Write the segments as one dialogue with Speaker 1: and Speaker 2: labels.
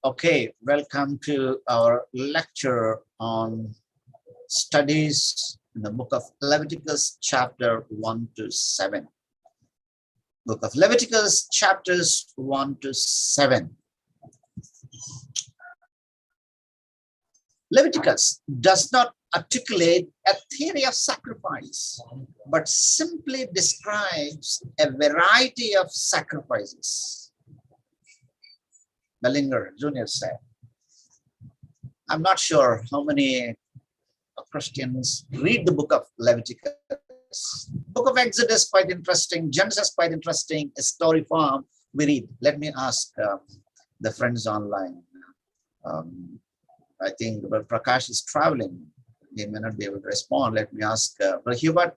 Speaker 1: Okay, welcome to our lecture on studies in the book of Leviticus, chapter 1 to 7. Book of Leviticus, chapters 1 to 7. Leviticus does not articulate a theory of sacrifice, but simply describes a variety of sacrifices. Bellinger Jr. said. I'm not sure how many Christians read the book of Leviticus. Book of Exodus quite interesting, Genesis quite interesting, a story form we read. Let me ask the friends online. I think Prakash is traveling. He may not be able to respond. Let me ask Hubert.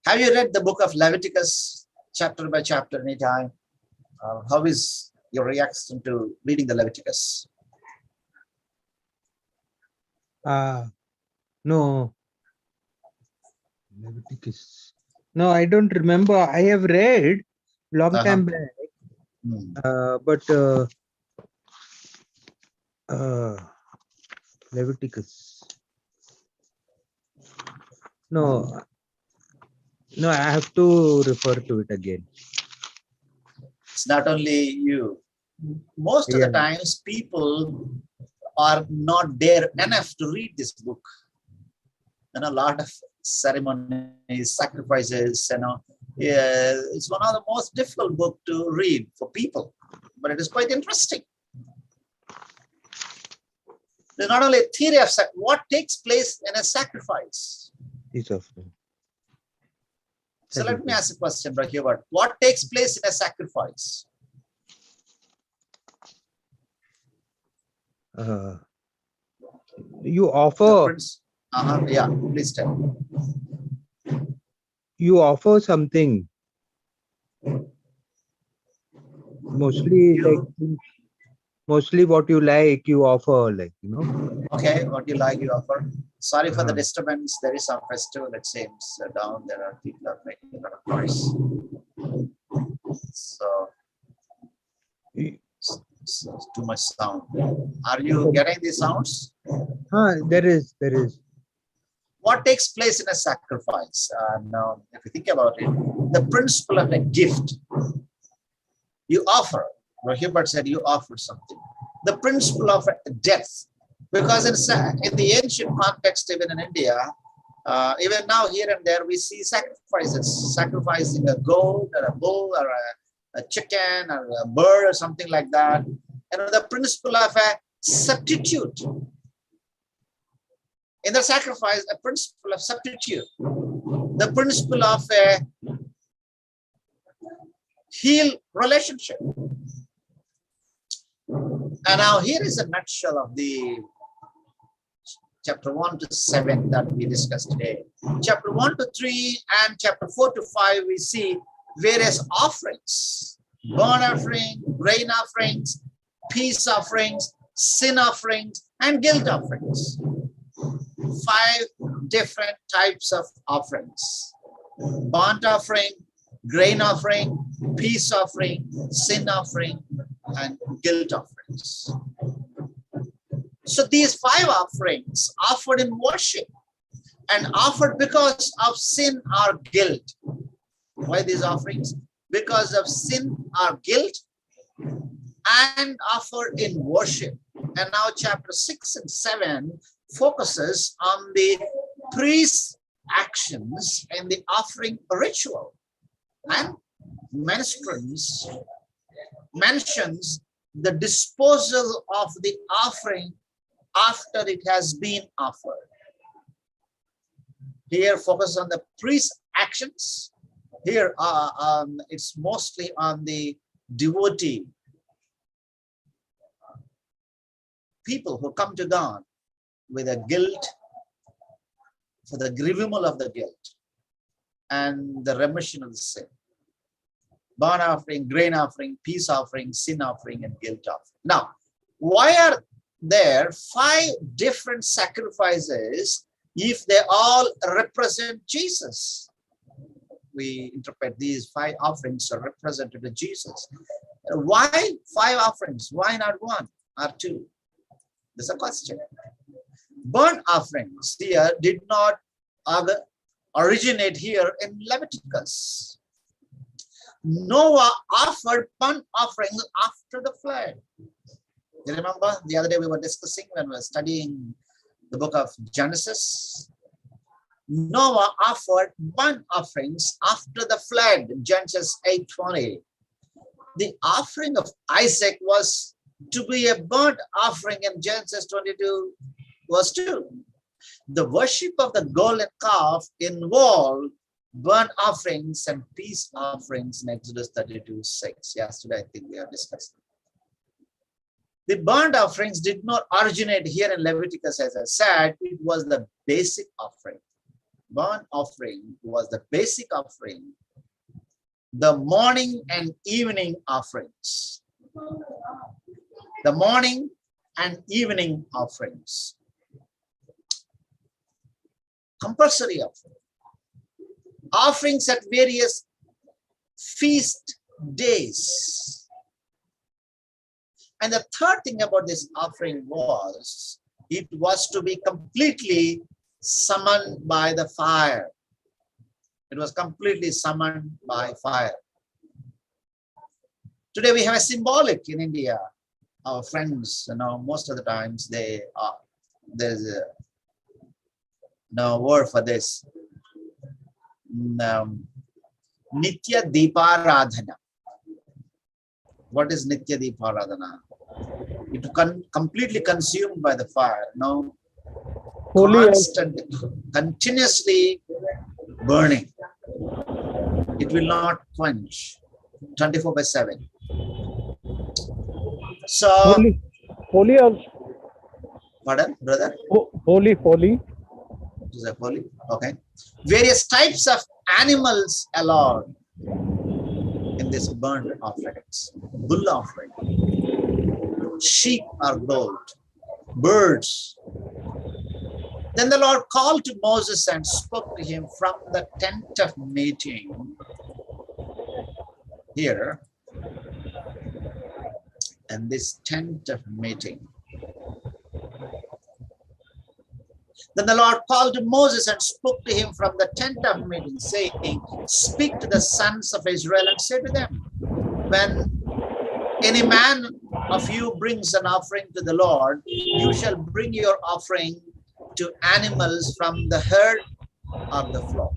Speaker 1: Have you read the book of Leviticus chapter by chapter anytime? How is your reaction to reading the Leviticus?
Speaker 2: No. Leviticus. No, I don't remember. I have read long time back. Leviticus. No, I have to refer to it again.
Speaker 1: It's not only you. Most of the times people are not there enough to read this book. A lot of ceremonies, sacrifices, it's one of the most difficult book to read for people, but it is quite interesting. There's not only a theory of what takes place in a sacrifice. So let me ask a question, Hubert. What takes place in a sacrifice?
Speaker 2: You offer.
Speaker 1: Yeah, please tell me.
Speaker 2: You offer something. Mostly what you like, you offer,
Speaker 1: Okay, what you like, you offer. Sorry for the disturbance. There is some festival, it seems, down. There are people are making a lot of noise. So too much sound. Are you getting the sounds?
Speaker 2: There is.
Speaker 1: What takes place in a sacrifice? Now, if you think about it, the principle of a gift, you offer. Hubert said you offer something. The principle of death, because in the ancient context, even in India, even now here and there, we see sacrifices, sacrificing a goat or a bull or a chicken or a bird or something like that. And the principle of a substitute. In the sacrifice, a principle of substitute. The principle of a healed relationship. And now here is a nutshell of the chapter 1 to 7 that we discussed today. Chapter 1 to 3 and chapter 4 to 5, we see various offerings. Burnt offering, grain offerings, peace offerings, sin offerings, and guilt offerings. 5 different types of offerings. Burnt offering, grain offering, peace offering, sin offering, and guilt offerings. So these 5 offerings offered in worship and offered because of sin or guilt. Why these offerings? Because of sin or guilt and offered in worship. And now chapter 6 and 7 focuses on the priest's actions and the offering ritual. And mentions the disposal of the offering after it has been offered. Here focus on the priest's actions. Here it's mostly on the devotee, people who come to God with a guilt, for the removal of the guilt and the remission of the sin. Burnt offering, grain offering, peace offering, sin offering, and guilt offering. Now, why are there 5 different sacrifices if they all represent Jesus? We interpret these 5 offerings are representative of Jesus. Why 5 offerings? Why not 1 or 2? There's a question. Burnt offerings here did not originate here in Leviticus. Noah offered burnt offerings after the flood. You remember the other day we were discussing when we were studying the book of Genesis? Noah offered burnt offerings after the flood, Genesis 8:20. The offering of Isaac was to be a burnt offering in Genesis 22, verse 2. The worship of the golden calf involved burnt offerings and peace offerings in Exodus 32:6. Yesterday, I think we have discussed. The burnt offerings did not originate here in Leviticus, as I said. It was the basic offering. Burnt offering was the basic offering. The morning and evening offerings. The morning and evening offerings. Compulsory offering. Offerings at various feast days. And the third thing about this offering was, it was to be completely summoned by the fire. It was completely summoned by fire. Today we have a symbolic in India. Our friends, most of the times there's a word for this. Nitya Deeparadhana. What is Nitya Deeparadhana? It completely consumed by the fire. Constant, continuously burning. It will not quench. 24/7. So,
Speaker 2: holy also.
Speaker 1: Pardon, brother?
Speaker 2: Holy.
Speaker 1: Is that holy? Okay. Various types of animals allowed in this burnt offerings. Bull offering, sheep or goat, birds. Then the Lord called to Moses and spoke to him from the tent of meeting here. And this tent of meeting. Then the Lord called to Moses and spoke to him from the tent of meeting, saying, speak to the sons of Israel and say to them, when any man of you brings an offering to the Lord, you shall bring your offering to animals from the herd or the flock.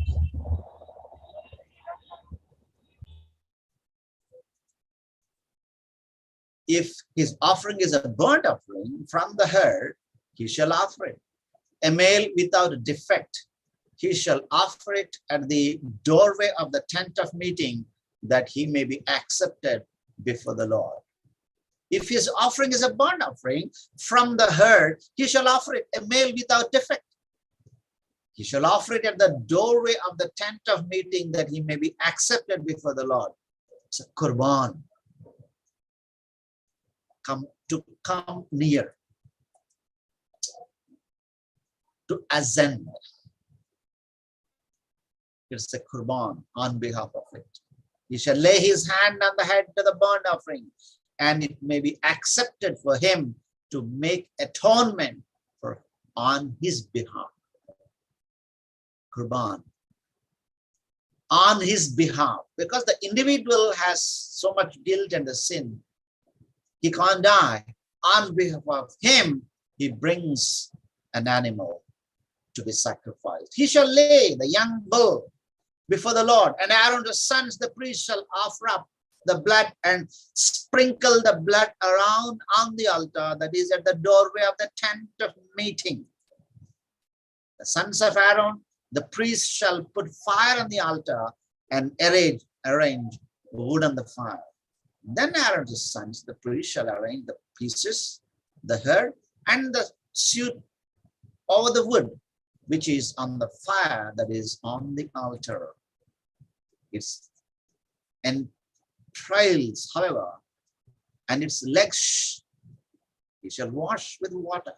Speaker 1: If his offering is a burnt offering from the herd, he shall offer it. A male without a defect, he shall offer it at the doorway of the tent of meeting, that he may be accepted before the Lord. If his offering is a burnt offering from the herd, he shall offer it, a male without defect. He shall offer it at the doorway of the tent of meeting, that he may be accepted before the Lord. It's a kurban. Come near, to ascend. It's a kurban on behalf of it. He shall lay his hand on the head of the burnt offering, and it may be accepted for him to make atonement on his behalf. Kurban. On his behalf. Because the individual has so much guilt and the sin, he can't die. On behalf of him, he brings an animal to be sacrificed. He shall lay the young bull before the Lord, and Aaron's sons, the priest, shall offer up the blood and sprinkle the blood around on the altar that is at the doorway of the tent of meeting. The sons of Aaron, the priest, shall put fire on the altar and arrange wood on the fire. Then Aaron's sons, the priest, shall arrange the pieces, the herd, and the suit over the wood, which is on the fire that is on the altar. Its entrails, however, and its legs he shall wash with water.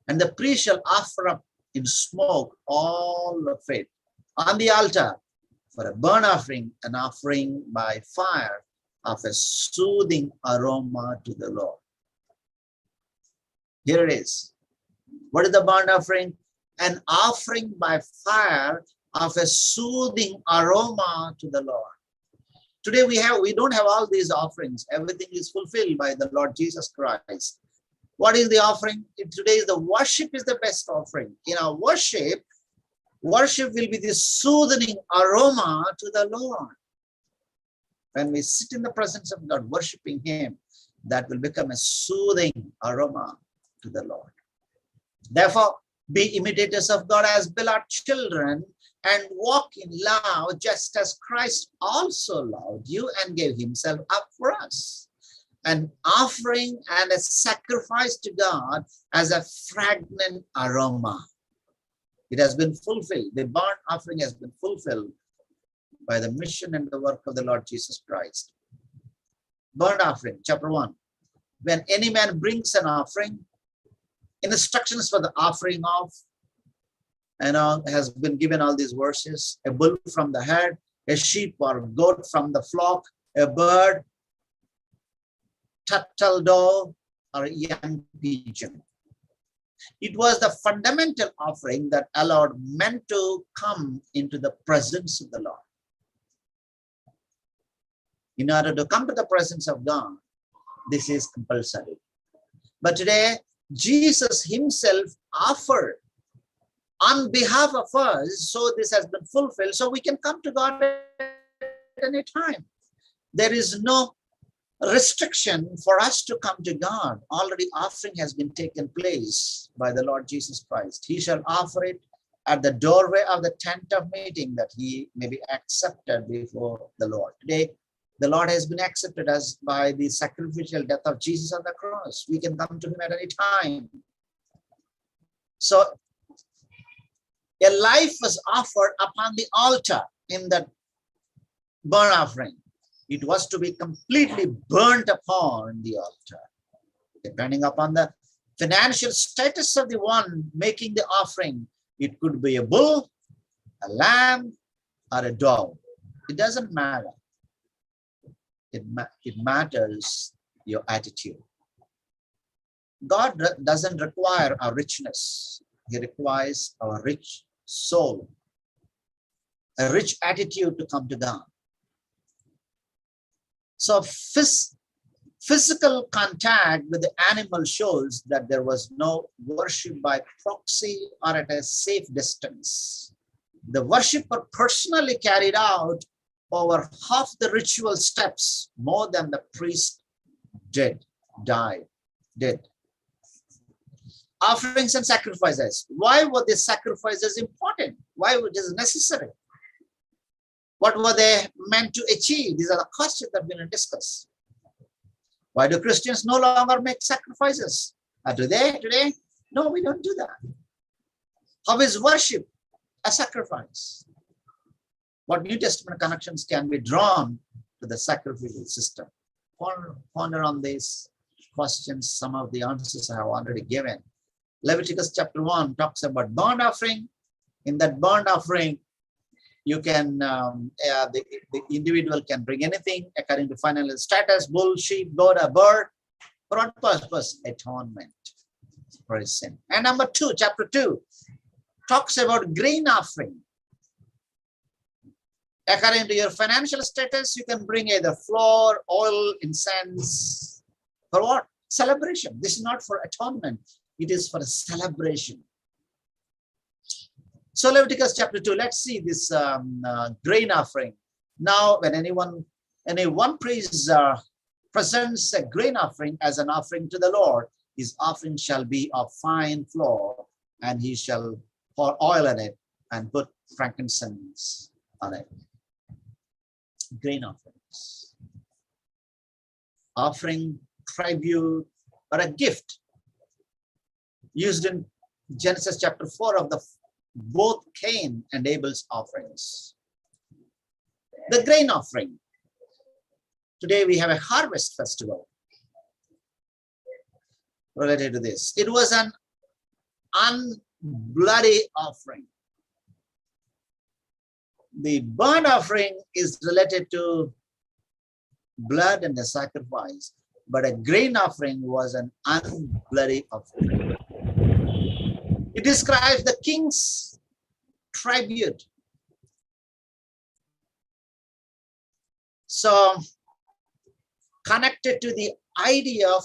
Speaker 1: And the priest shall offer up in smoke all of it on the altar for a burnt offering, an offering by fire of a soothing aroma to the Lord. Here it is. What is the burnt offering? An offering by fire of a soothing aroma to the Lord. Today we don't have all these offerings. Everything is fulfilled by the Lord Jesus Christ. What is the offering? Today is the worship is the best offering. In our worship will be the soothing aroma to the Lord. When we sit in the presence of God, worshiping Him, that will become a soothing aroma to the Lord. Therefore, be imitators of God as beloved children and walk in love, just as Christ also loved you and gave Himself up for us. An offering and a sacrifice to God as a fragrant aroma. It has been fulfilled. The burnt offering has been fulfilled by the mission and the work of the Lord Jesus Christ. Burnt offering, chapter 1. When any man brings an offering, instructions for the offering of, has been given all these verses: a bull from the herd, a sheep or goat from the flock, a bird, turtle dove, or a young pigeon. It was the fundamental offering that allowed men to come into the presence of the Lord. In order to come to the presence of God, this is compulsory. But today, Jesus Himself offered on behalf of us, so this has been fulfilled, so we can come to God at any time. There is no restriction for us to come to God. Already offering has been taken place by the Lord Jesus Christ. He shall offer it at the doorway of the tent of meeting, that he may be accepted before the Lord. Today, the Lord has been accepted as by the sacrificial death of Jesus on the cross. We can come to Him at any time. So, a life was offered upon the altar in that burnt offering. It was to be completely burnt upon the altar. Depending upon the financial status of the one making the offering, it could be a bull, a lamb, or a dove. It doesn't matter. It matters your attitude. God doesn't require our richness. He requires our rich soul, a rich attitude to come to God. So physical contact with the animal shows that there was no worship by proxy or at a safe distance. The worshipper personally carried out over half the ritual steps, more than the priest did. Offerings and sacrifices. Why were these sacrifices important? Why was it necessary? What were they meant to achieve? These are the questions that we're going to discuss. Why do Christians no longer make sacrifices? Do they today? No, we don't do that. How is worship a sacrifice? What New Testament connections can be drawn to the sacrificial system? Ponder on these questions. Some of the answers I have already given. Leviticus chapter 1 talks about burnt offering. In that burnt offering, you can, the individual can bring anything according to financial status: bull, sheep, goat, a bird. For what purpose? Atonement for his sin. And number 2, chapter 2, talks about grain offering. According to your financial status, you can bring either flour, oil, incense. For what? Celebration. This is not for atonement. It is for a celebration. So Leviticus chapter 2, let's see this grain offering. Now, when any one priest presents a grain offering as an offering to the Lord, his offering shall be of fine flour, and he shall pour oil in it and put frankincense on it. Grain offerings. Offering, tribute, or a gift used in Genesis chapter 4 of both Cain and Abel's offerings. The grain offering. Today we have a harvest festival related to this. It was an unbloody offering. The burnt offering is related to blood and a sacrifice, but a grain offering was an unbloody offering. It describes the king's tribute. So, connected to the idea of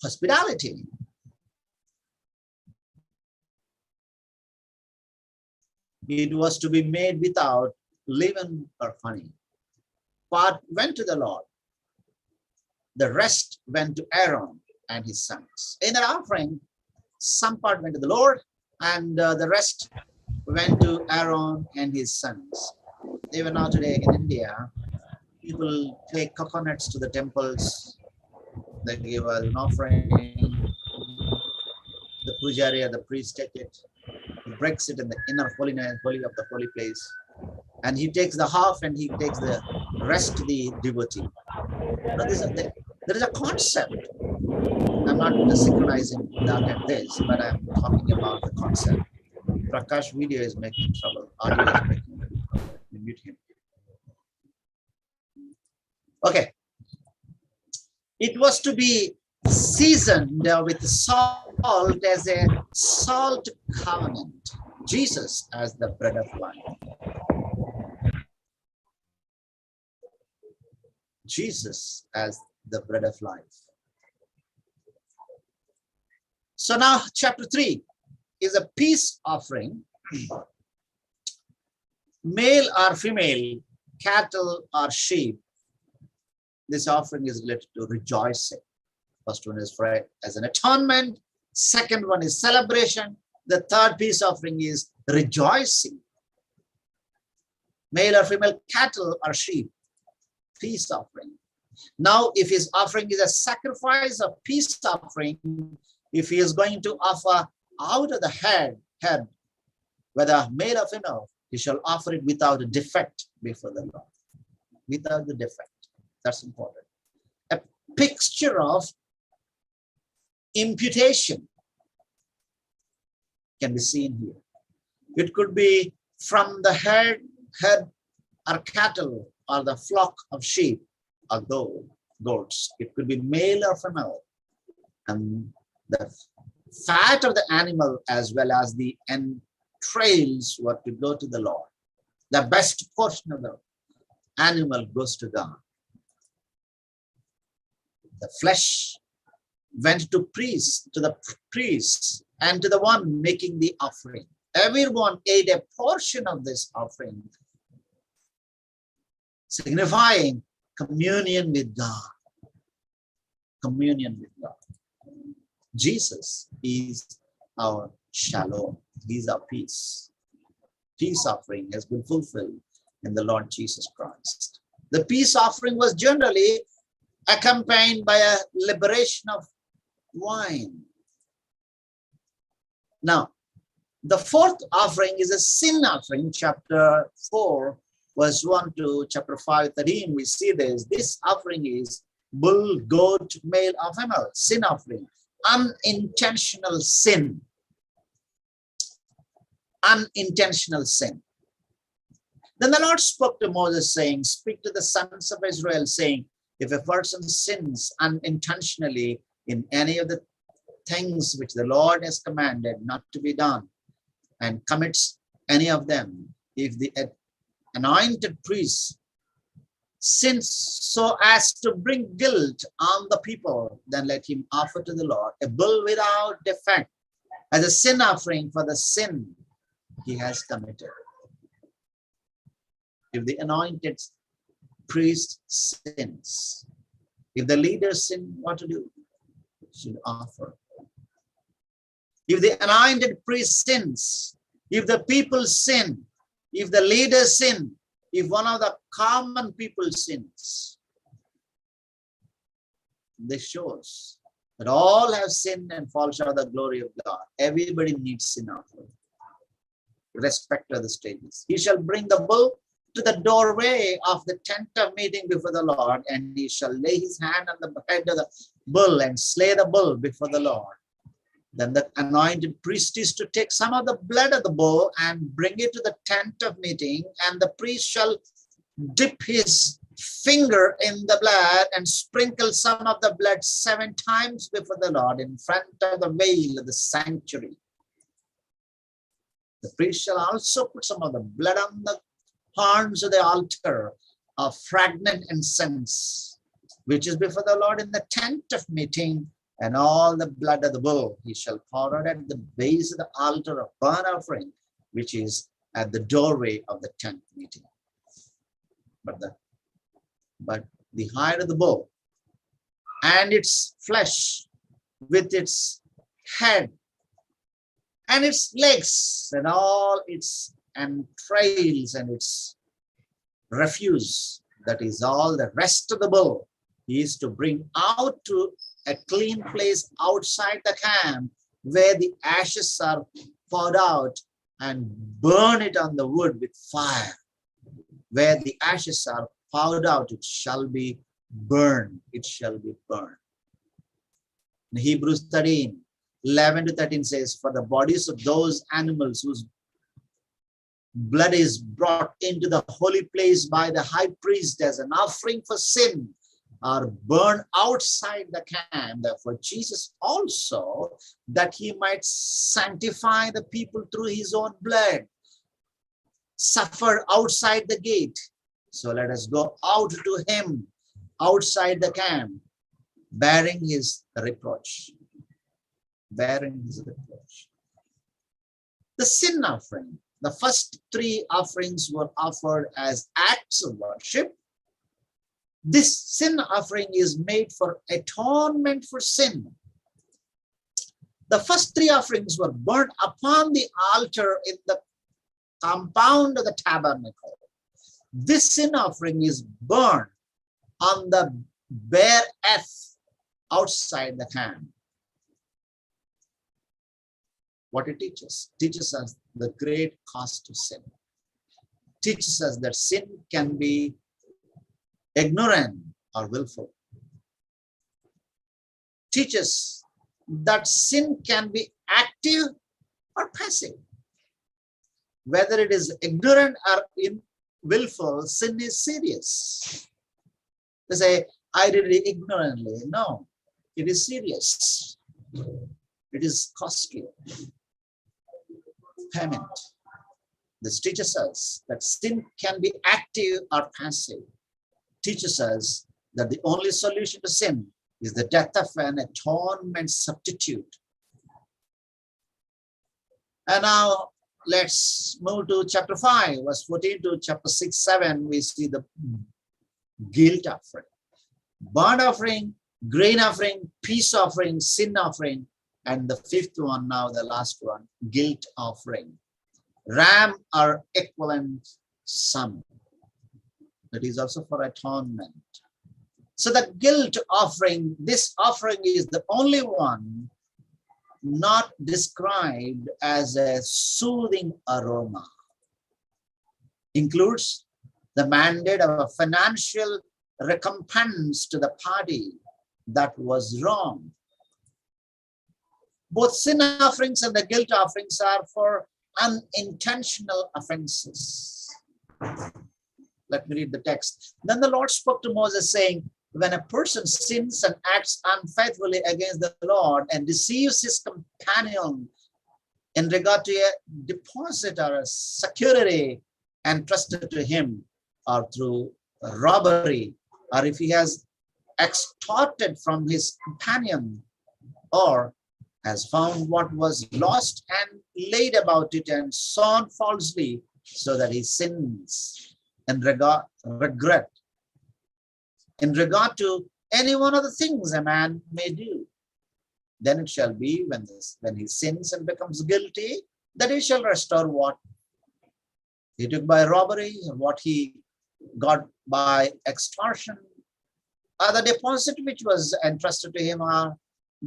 Speaker 1: hospitality. It was to be made without leaven or honey. Part went to the Lord. The rest went to Aaron and his sons. In the offering, some part went to the Lord, and the rest went to Aaron and his sons. Even now today in India, people take coconuts to the temples. They give an offering. The pujari or the priest take it. He breaks it in the inner holiness, holy of the holy place. And he takes the half and he takes the rest to the devotee. Now, there is a concept. I'm not synchronizing that and this, but I'm talking about the concept. Prakash video is making trouble. Audio is making trouble. We mute him. Okay. It was to be seasoned with salt as a salt covenant. Jesus as the bread of life. Jesus as the bread of life. So now chapter 3 is a peace offering. Male or female, cattle or sheep. This offering is related to rejoicing. First one is for as an atonement. Second one is celebration. The third peace offering is rejoicing. Male or female, cattle or sheep. Peace offering. Now, if his offering is a sacrifice of peace offering, if he is going to offer out of the head, whether male or female, he shall offer it without a defect before the Lord. Without the defect. That's important. A picture of imputation can be seen here. It could be from the head or cattle or the flock of sheep or goats. It could be male or female. And the fat of the animal as well as the entrails were to go to the Lord. The best portion of the animal goes to God. The flesh went to the priest and to the one making the offering. Everyone ate a portion of this offering, signifying communion with God. Communion with God. Jesus is our shalom. He is our peace. Peace offering has been fulfilled in the Lord Jesus Christ. The peace offering was generally accompanied by a liberation of wine. Now, the fourth offering is a sin offering. Chapter 4, verse 1 to chapter 5, 13, we see this. This offering is bull, goat, male or female. Sin offering. Unintentional sin. Unintentional sin. Then the Lord spoke to Moses, saying, speak to the sons of Israel, saying, if a person sins unintentionally in any of the things which the Lord has commanded not to be done, and commits any of them, if the anointed priest sins so as to bring guilt on the people, then let him offer to the Lord a bull without defect as a sin offering for the sin he has committed. If the anointed priest sins, if the leader sin, what to do? Should offer. If the anointed priest sins, if the people sin, if the leader sin, if one of the common people sins, this shows that all have sinned and fall short of the glory of God. Everybody needs sin offering, irrespective of the stages. He shall bring the bull to the doorway of the tent of meeting before the Lord, and he shall lay his hand on the head of the bull and slay the bull before the Lord. Then the anointed priest is to take some of the blood of the bull and bring it to the tent of meeting, and the priest shall dip his finger in the blood and sprinkle some of the blood 7 times before the Lord in front of the veil of the sanctuary. The priest shall also put some of the blood on the horns of the altar of fragrant incense, which is before the Lord in the tent of meeting, and all the blood of the bull he shall pour out at the base of the altar of burnt offering, which is at the doorway of the tent meeting. But the hide of the bull and its flesh with its head and its legs and all its entrails and its refuse, that is all the rest of the bull, he is to bring out to a clean place outside the camp where the ashes are poured out, and burn it on the wood with fire. Where the ashes are poured out, it shall be burned. It shall be burned. In Hebrews 13, 11 to 13 says, for the bodies of those animals whose blood is brought into the holy place by the high priest as an offering for sin are burned outside the camp. Therefore, Jesus also, that he might sanctify the people through his own blood, suffered outside the gate. So let us go out to him outside the camp, bearing his reproach. Bearing his reproach. The sin offering. The first 3 offerings were offered as acts of worship. This sin offering is made for atonement for sin. The first 3 offerings were burnt upon the altar in the compound of the tabernacle. This sin offering is burned on the bare earth outside the camp. What it teaches us the great cost of sin. Teaches us that sin can be ignorant or willful. Teaches that sin can be active or passive. Whether it is ignorant or willful, sin is serious. They say, I did it ignorantly. No, it is serious. It is costly. Payment. This teaches us that sin can be active or passive. Teaches us that the only solution to sin is the death of an atonement substitute. And now let's move to chapter 5, verse 14 to chapter 6, 7. We see the guilt offering, burnt offering, grain offering, peace offering, sin offering, and the 5th one, now the last one, guilt offering. Ram or equivalent sum. That is also for atonement. So the guilt offering, this offering is the only one not described as a soothing aroma. Includes the mandate of a financial recompense to the party that was wrong. Both sin offerings and the guilt offerings are for unintentional offenses. Let me read the text. Then the Lord spoke to Moses, saying, when a person sins and acts unfaithfully against the Lord and deceives his companion in regard to a deposit or a security entrusted to him, or through robbery, or if he has extorted from his companion, or has found what was lost and laid about it and sown falsely, so that he sins and regret in regard to any one of the things a man may do. Then it shall be when he sins and becomes guilty, that he shall restore what he took by robbery, or what he got by extortion, or the deposit which was entrusted to him, or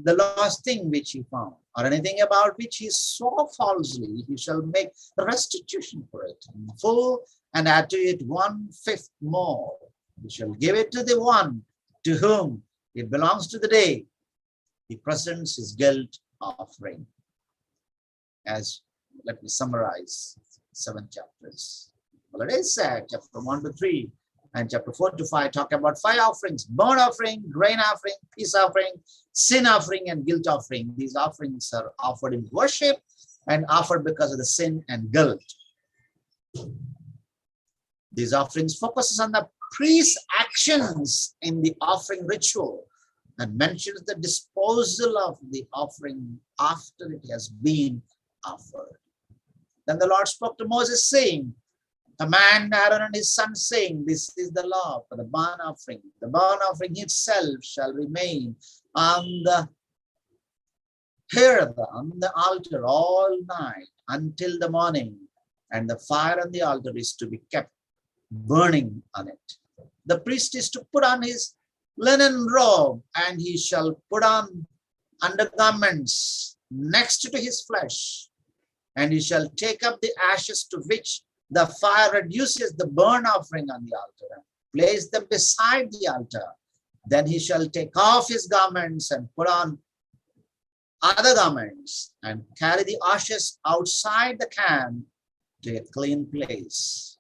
Speaker 1: the lost thing which he found, or anything about which he swore falsely. He shall make restitution for it in full, and add to it 1/5 more. He shall give it to the one to whom it belongs to the day he presents his guilt offering. As let me summarize 7 chapters. Well, it is said, chapter 1 to 3, And chapter 4 to 5 talk about 5 offerings: burnt offering, grain offering, peace offering, sin offering, and guilt offering. These offerings are offered in worship and offered because of the sin and guilt. These offerings focuses on the priest's actions in the offering ritual and mentions the disposal of the offering after it has been offered. Then the Lord spoke to Moses, saying, command Aaron and his sons, saying, this is the law for the burnt offering. The burnt offering itself shall remain on the hearth, on the altar all night until the morning, and the fire on the altar is to be kept burning on it. The priest is to put on his linen robe, and he shall put on undergarments next to his flesh, and he shall take up the ashes to which the fire reduces the burnt offering on the altar, and place them beside the altar. Then he shall take off his garments and put on other garments, and carry the ashes outside the camp to a clean place.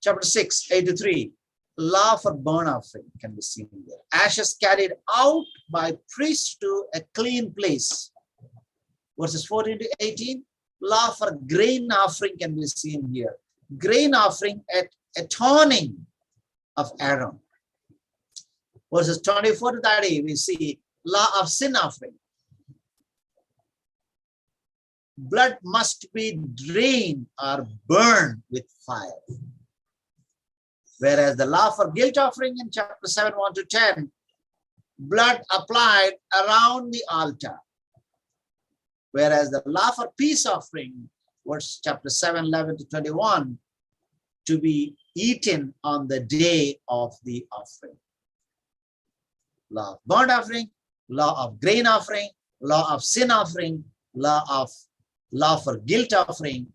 Speaker 1: Chapter 6, 8 to 3. Law for burnt offering can be seen here. Ashes carried out by priest to a clean place. Verses 14 to 18. Law for grain offering can be seen here. Grain offering at atoning of Aaron. Verses 24 to 30, we see law of sin offering. Blood must be drained or burned with fire. Whereas the law for guilt offering in chapter 7, 1 to 10, blood applied around the altar. Whereas the law for peace offering, verse chapter 7, 11 to 21, to be eaten on the day of the offering. Law of burnt offering, law of grain offering, law of sin offering, law for guilt offering,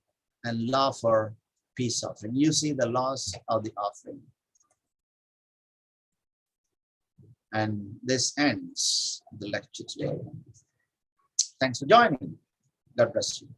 Speaker 1: and law for peace offering. You see the laws of the offering. And this ends the lecture today. Thanks for joining. God bless you.